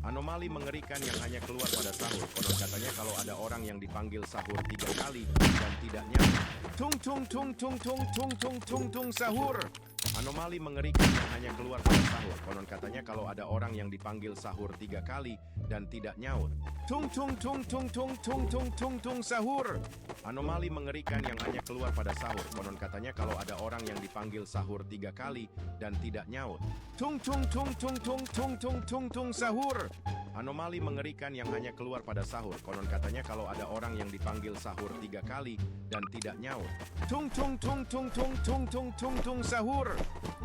Anomali mengerikan yang hanya keluar pada sahur. Konon katanya kalau ada orang yang dipanggil sahur 3 kali dan tidak nyaut. Tung tung tung tung tung tung tung tung tung sahur. Anomali mengerikan yang hanya keluar pada sahur. Konon katanya kalau ada orang yang dipanggil sahur 3 kali dan tidak nyaut. Tung tung tung tung tung tung tung tung tung sahur. Anomali mengerikan yang hanya keluar pada sahur. Konon katanya kalau ada orang yang dipanggil sahur 3 kali dan tidak nyaut. Tung tung tung tung tung tung tung tung tung sahur. Anomali mengerikan yang hanya keluar pada sahur. Konon katanya kalau ada orang yang dipanggil sahur 3 kali dan tidak nyaut. Tung tung tung tung tung tung tung tung tung sahur.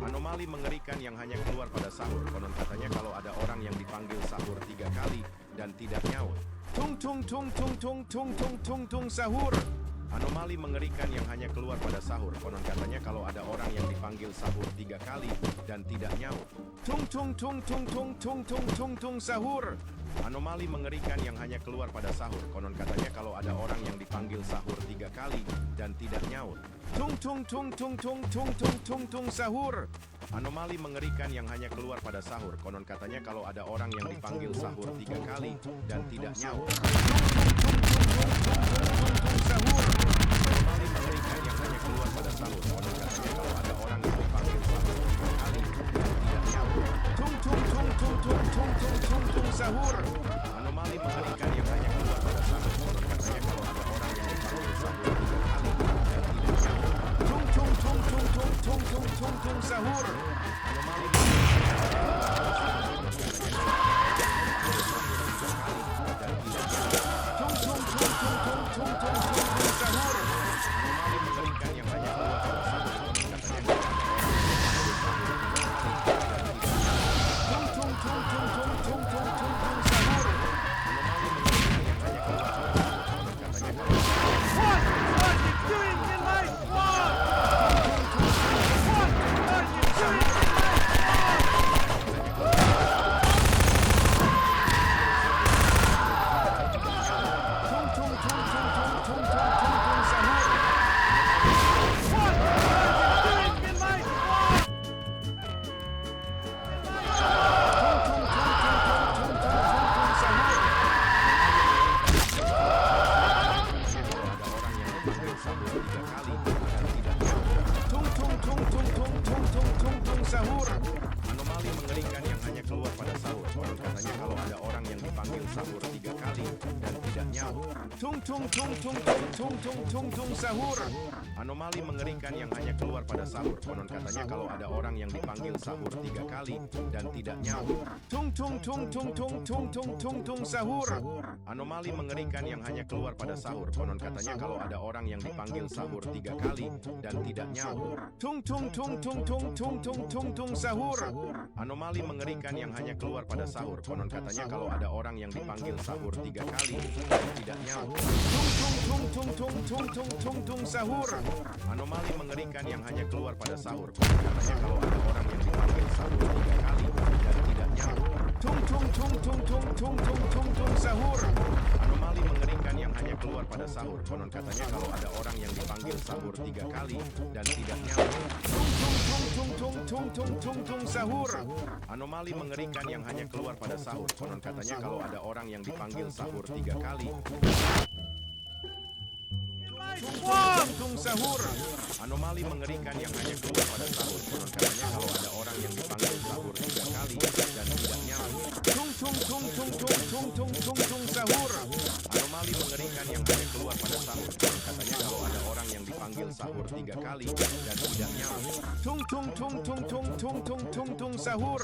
Anomali mengerikan yang hanya keluar pada sahur. Konon katanya kalau ada orang yang dipanggil sahur 3 kali dan tidak nyaut. Tung tung tung tung tung tung tung tung tung sahur. Anomali mengerikan yang hanya keluar pada sahur. Konon katanya kalau ada orang yang dipanggil sahur 3 kali dan tidak nyaut. Tung tung tung tung tung tung tung tung tung sahur. Anomali mengerikan yang hanya keluar pada sahur. Konon katanya kalau ada orang yang dipanggil sahur 3 kali dan tidak nyaut. Tung tung tung tung tung tung tung tung tung sahur. Anomali mengerikan yang hanya keluar pada sahur. Konon katanya kalau ada orang yang dipanggil sahur 3 kali dan tidak nyaut. Sahur. Anomali mengerikan yang hanya keluar pada sahur. Konon katanya kalau ada orang yang dipanggil sahur 3 kali dan tidak nyaut. Tung tung tung tung tung tung tung tung tung sahur. Anomali mengerikan yang hanya keluar pada sahur. Konon katanya kalau ada orang yang dipanggil sahur 3 kali dan tidak nyaut. Tung tung tung tung tung tung tung tung tung sahur. Anomali mengerikan yang hanya keluar pada sahur. Konon katanya kalau ada orang yang dipanggil sahur 3 kali dan tidak nyaut. Tung tung tung tung tung tung tung tung tung sahur. Anomali mengerikan yang hanya keluar pada sahur. Konon katanya kalau ada orang yang dipanggil sahur 3 kali dan tidak nyaut. Tung tung tung tung tung tung tung tung tung sahur. Anomali mengerikan yang hanya keluar pada sahur. Konon katanya kalau ada orang yang dipanggil sahur 3 kali dan tidak nyaut. Tung tung tung tung tung tung tung tung tung sahur. Anomali mengerikan yang hanya keluar pada sahur. Konon katanya kalau ada orang yang dipanggil sahur 3 kali dan tidak nyaut. Tung tung tung tung tung tung tung tung tung sahur. Anomali mengerikan yang hanya keluar pada sahur. Konon katanya kalau ada orang yang dipanggil sahur 3 kali dan tidak nyaut. Tung tung tung tung tung tung tung tung tung sahur. Anomali mengerikan yang hanya keluar pada sahur. Konon katanya kalau ada orang yang dipanggil sahur 3 kali dan tidak nyaut. Tung tung tung tung tung tung tung tung tung sahur. Anomali mengerikan yang hanya keluar pada sahur. Konon katanya kalau ada orang yang dipanggil sahur 3 kali. Tung sahur. Anomali mengerikan yang hanya keluar pada sahur. Konon katanya kalau ada orang yang dipanggil sahur 3 kali dan tidak nyaut. Tung tung tung tung tung tung tung tung tung sahur. Anomali mengerikan yang hanya keluar pada sahur. Konon katanya kalau ada orang yang dipanggil sahur 3 kali dan tidak nyaut. Tung tung tung tung tung tung tung tung tung sahur.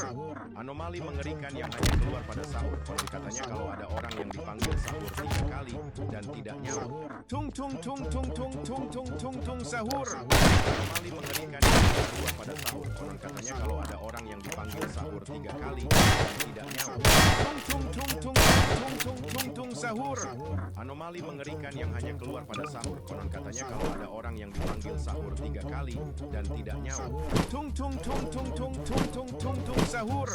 Anomali mengerikan yang hanya keluar pada sahur. Konon katanya kalau ada orang yang dipanggil sahur 3 kali dan tidak nyaut. Tung tung tung tung tung tung tung tung tung sahur. Anomali mengerikan yang hanya keluar pada sahur. Konon katanya kalau ada orang yang dipanggil sahur 3 kali dan tidak nyaut. Tung tung tung tung tung tung tung tung sahur. Anomali mengerikan yang hanya keluar pada sahur. Konon katanya kalau ada orang yang dipanggil sahur 3 kali dan tidak nyaut. Tung tung tung tung tung tung tung tung tung sahur.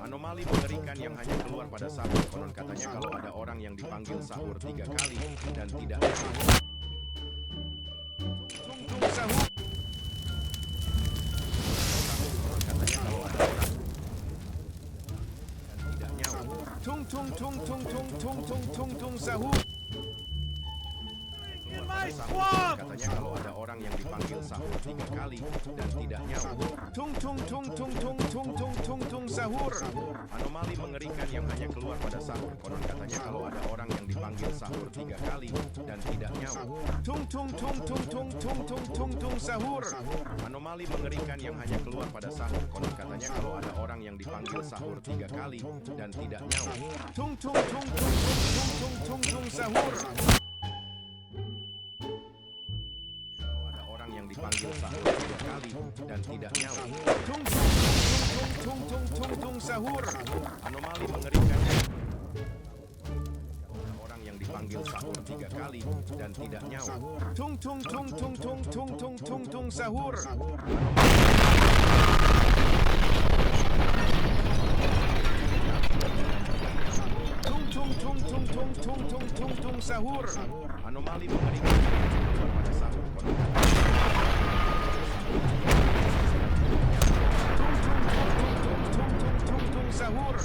Anomali mengerikan yang hanya keluar pada sahur. Konon katanya kalau ada orang yang dipanggil sahur 3 kali dan tidak nyaut. Tung tung sahur. Konon katanya kalau ada orang dan tidak nyaut. Tung tung tung tung tung tung tung tung tung sahur. Katanya kalau ada orang yang dipanggil sahur 3 kali dan tidak nyaut. Tung tung tung tung tung tung tung tung tung sahur. Anomali mengerikan yang hanya keluar pada sahur. Konon katanya kalau ada orang yang dipanggil sahur 3 kali dan tidak nyaut. Tung tung tung tung tung tung tung tung tung sahur. Anomali mengerikan yang hanya keluar pada sahur. Konon katanya kalau ada orang yang dipanggil sahur 3 kali dan tidak nyaut. Tung tung tung tung tung tung tung tung sahur. Yang dipanggil sahur 3 kali dan tidak nyaut. Tung tung tung tung tung tung sahur. Anomali mengerikan. Orang yang dipanggil sahur 3 kali dan tidak nyaut. Tung tung tung tung tung tung tung tung tung sahur. Tung tung tung tung tung tung tung tung tung sahur. Anomali mengerikan pada sahur. Sahur.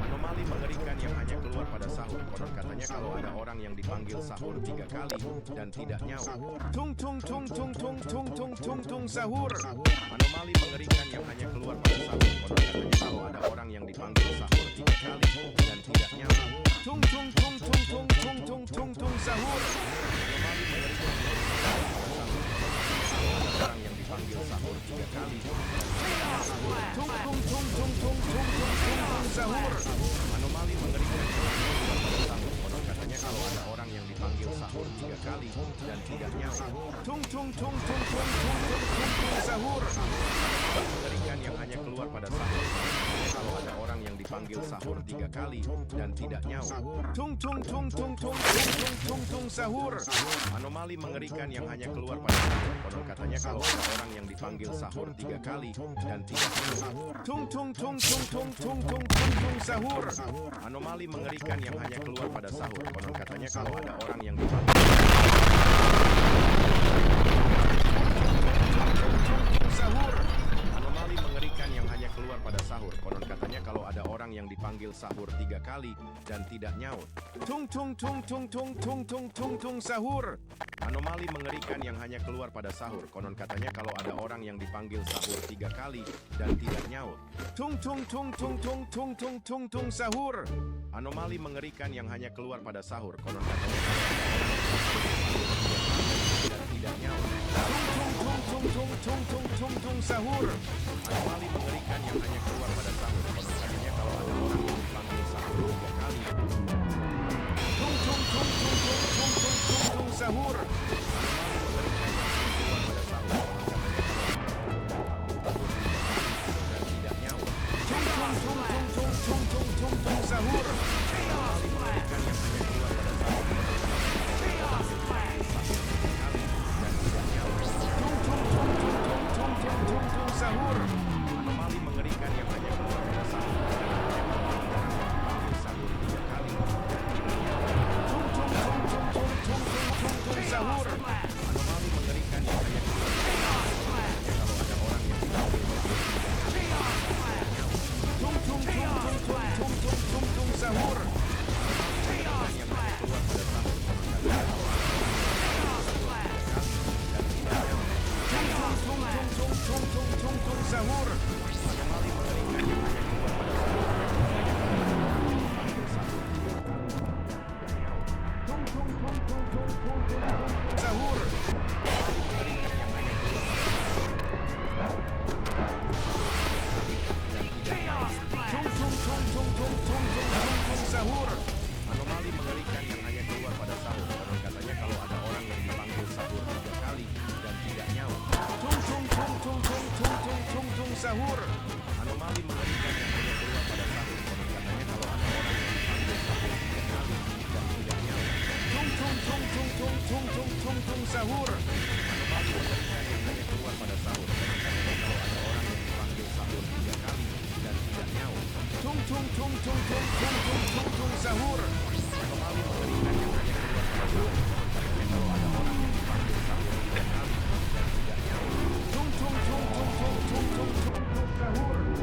Anomali mengerikan yang hanya keluar pada sahur. Konon katanya kalau ada orang yang dipanggil sahur 3 kali dan tidak nyaut. Tung tung tung tung tung tung tung tung tung sahur. Anomali mengerikan yang hanya keluar pada sahur. Konon katanya kalau ada orang yang dipanggil sahur 3 kali dan tidak nyaut. Tung tung tung tung tung tung tung tung tung sahur. Anomali mengerikan orang yang dipanggil sahur 3 kali. Tung tung tung tung tung tung tung tung sahur. Anomali mengerikan sahur. Konon katanya kalau ada orang yang dipanggil sahur 3 kali dan tidak nyaut. Tung tung tung tung tung tung tung tung sahur. Mengerikan yang hanya keluar pada sahur. Kalau ada orang yang dipanggil sahur 3 kali dan tidak nyaut. Tung tung tung tung tung tung tung tung sahur. Anomali mengerikan yang hanya keluar pada sahur. Konon katanya kalau ada orang yang dipanggil sahur 3 kali dan tidak nyaut. Tung tung tung tung tung tung tung tung sahur. Anomali mengerikan yang hanya keluar pada sahur. Konon katanya kalau ada orang yang dipanggil sahur. Anomali mengerikan yang hanya keluar pada sahur. Konon katanya kalau ada orang yang dipanggil sahur 3 kali dan tidak nyaut. Tung tung tung tung tung tung tung tung tung sahur. Anomali mengerikan yang hanya keluar pada sahur. Konon katanya kalau ada orang yang dipanggil sahur 3 kali dan tidak nyaut. Tung tung tung tung tung tung tung tung tung sahur. Anomali mengerikan yang hanya keluar pada sahur. Konon katanya dan tidak nyaut. Tung tung tung tung tung tung tung sahur. Anomali mengerikan yang hanya keluar pada sahur. Konon katanya kalau ada orang yang dipanggil sahur 3 kali. Tung tung tung tung tung tung tung tung tung sahur. Sahur. Anomali mengerikan yang hanya keluar pada sahur. Konon katanya kalau ada orang yang dipanggil sahur 3 kali dan tidak nyaut. Tung tung tung tung tung tung tung tung tung sahur. Anomali mengerikan yang hanya keluar pada sahur. Konon katanya kalau ada orang yang dipanggil sahur 3 kali dan tidak nyaut. Tung tung tung tung tung tung tung tung tung sahur. Anomali mengerikan yang hanya keluar pada sahur. Konon katanya kalau ada orang yang dipanggil sahur 3 kali dan tidak nyaut. Tung tung tung tung tung tung tung tung tung sahur.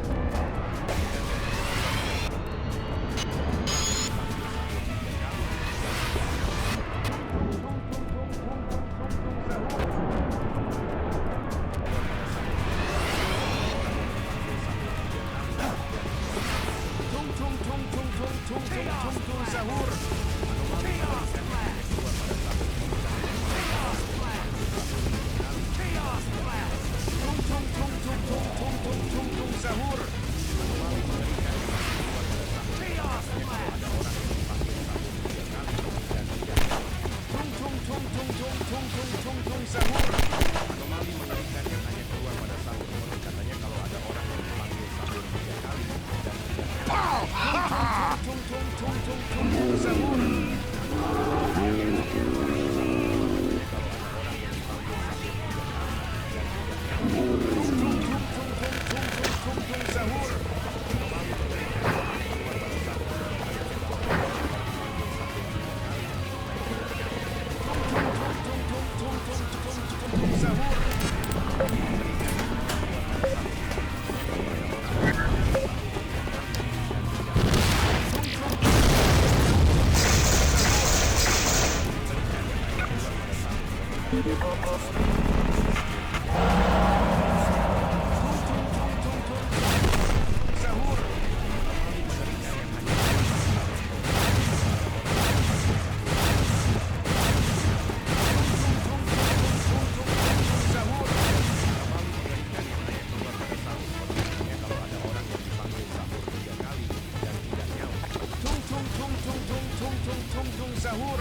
Sahur.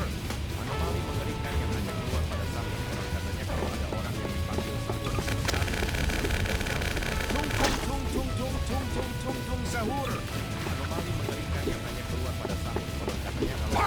Anomali mengerikan yang hanya keluar pada sahur. Konon katanya kalau ada orang yang dipanggil sahur tung sahur. Anomali mengerikan yang hanya keluar pada sahur. Konon katanya kalau ada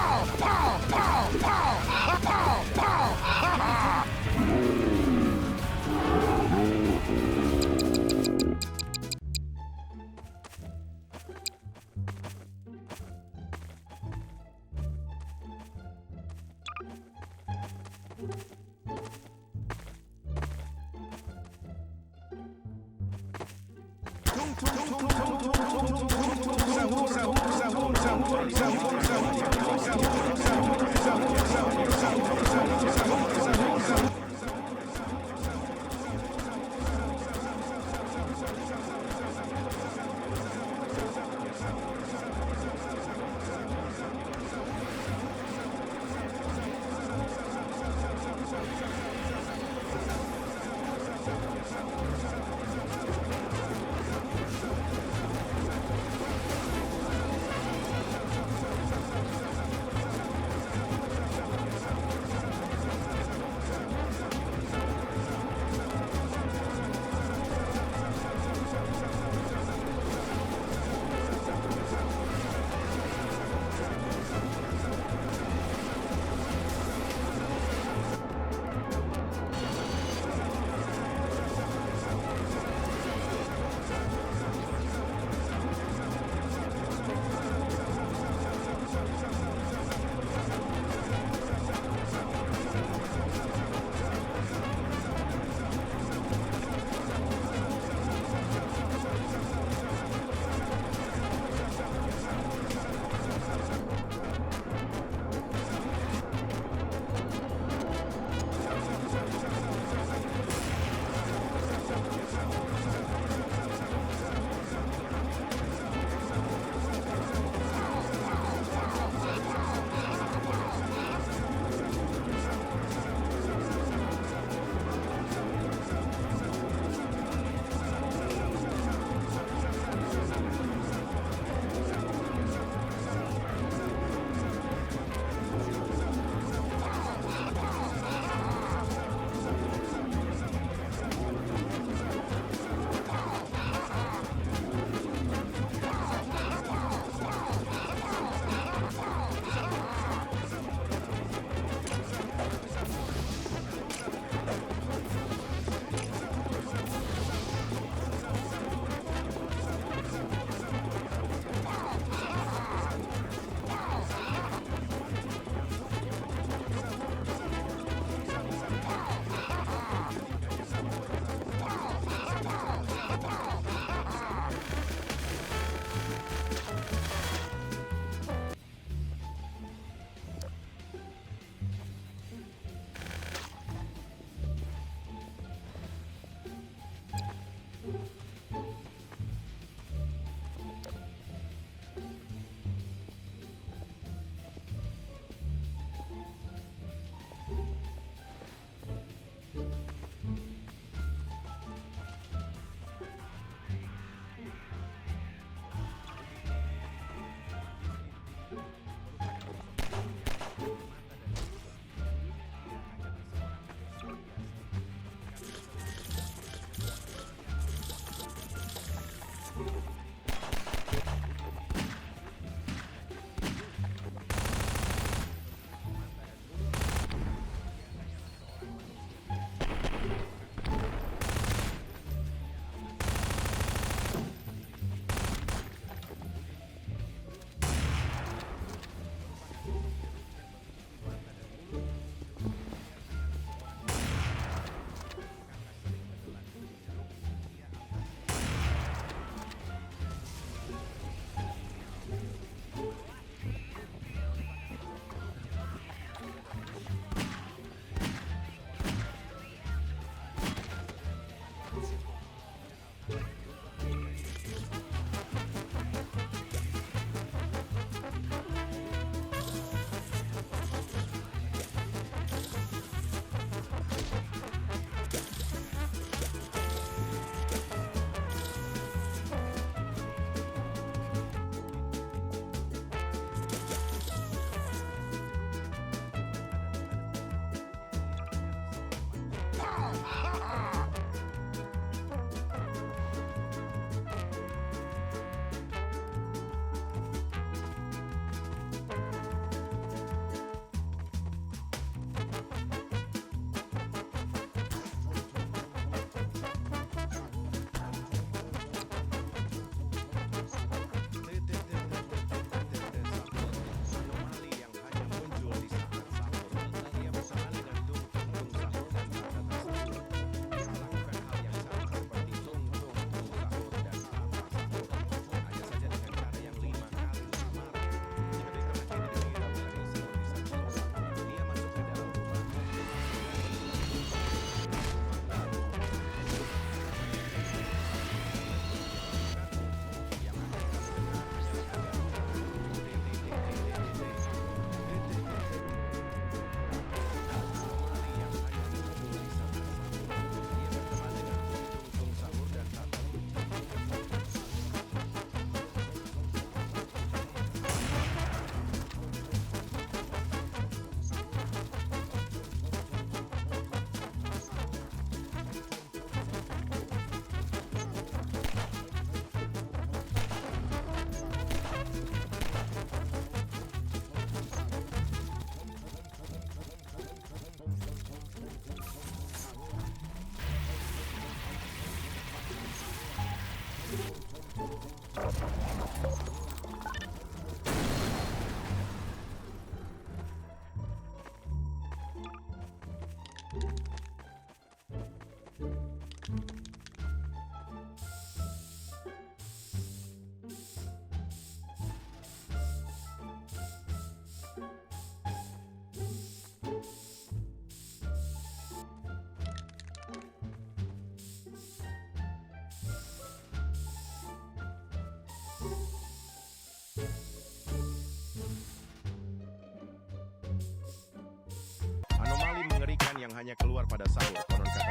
hanya keluar pada sahur. Konon katanya